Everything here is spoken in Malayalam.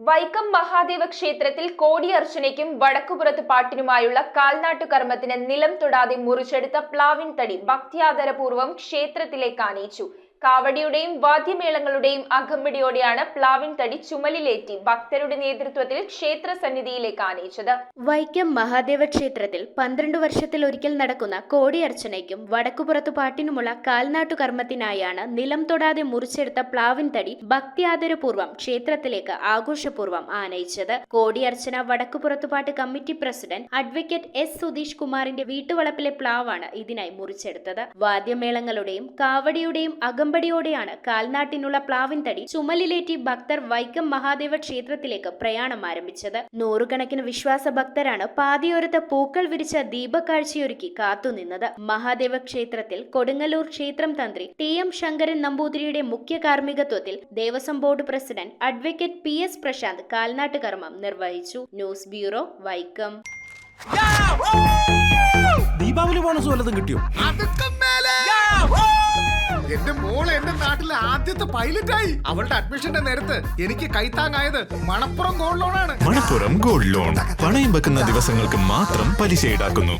വൈക്കം മഹാദേവ ക്ഷേത്രത്തിൽ കോടിയർച്ചനയ്ക്കും വടക്കുപുറത്ത് പാട്ടിനുമായുള്ള കാൽനാട്ടു കർമ്മത്തിന് നിലം തൊടാതെ മുറിച്ചെടുത്ത പ്ലാവിൻ തടി ഭക്തിയാദരപൂർവ്വം ക്ഷേത്രത്തിലേക്ക് ആനയിച്ചു. കാവടിയുടെയും വാദ്യമേളങ്ങളുടെയും അകമ്പടിയോടെയാണ് പ്ലാവിൻ തടി ചുമലിലേറ്റി ഭക്തരുടെ നേതൃത്വത്തിൽ ക്ഷേത്ര സന്നിധിയിലേക്ക് ആനയിച്ചത്. വൈക്കം മഹാദേവ ക്ഷേത്രത്തിൽ 12 വർഷത്തിലൊരിക്കൽ നടക്കുന്ന കോടിയർച്ചനയ്ക്കും വടക്കുപുറത്തു പാട്ടിനുമുള്ള കാൽനാട്ടു കർമ്മത്തിനായാണ് നിലം തൊടാതെ മുറിച്ചെടുത്ത പ്ലാവിൻ തടി ഭക്തിയാദരപൂർവ്വം ക്ഷേത്രത്തിലേക്ക് ആഘോഷപൂർവ്വം ആനയിച്ചത്. കോടിയർച്ചന വടക്കുപുറത്തുപാട്ട് committee president advocate S Sudheesh കുമാറിന്റെ വീട്ടുവളപ്പിലെ പ്ലാവാണ് ഇതിനായി മുറിച്ചെടുത്തത്. വാദ്യമേളങ്ങളുടെയും കാവടിയുടെയും അകമ്പടിയോടെയാണ് കാൽനാട്ടിനുള്ള പ്ലാവിൻ തടി ചുമലിലേറ്റി ഭക്തർ വൈക്കം മഹാദേവ ക്ഷേത്രത്തിലേക്ക് പ്രയാണം ആരംഭിച്ചത്. നൂറുകണക്കിന് വിശ്വാസ ഭക്തരാണ് പാതിയോരത്ത് പൂക്കൾ വിരിച്ച ദീപക്കാഴ്ചയൊരുക്കി കാത്തുനിന്നത്. മഹാദേവ ക്ഷേത്രത്തിൽ കൊടുങ്ങല്ലൂർ ക്ഷേത്രം തന്ത്രി ടി എം ശങ്കരൻ നമ്പൂതിരിയുടെ മുഖ്യ കാർമ്മികത്വത്തിൽ Devaswom board president advocate P S Prasanth കാൽനാട്ട് കർമ്മം നിർവഹിച്ചു. News bureau, Vaikom. Deepavali bonus വല്ലതും കിട്ടിയോ? എന്റെ മോള് എന്റെ നാട്ടിലെ ആദ്യത്തെ പൈലറ്റായി. അവളുടെ അഡ്മിഷന്റെ നേരത്ത് എനിക്ക് കൈത്താങ്ങായത് മണപ്പുറം ഗോൾഡ് ലോണാണ്. മണപ്പുറം ഗോൾഡ് ലോൺ പണയം വെക്കുന്ന ദിവസങ്ങൾക്ക് മാത്രം പലിശ ഈടാക്കുന്നു.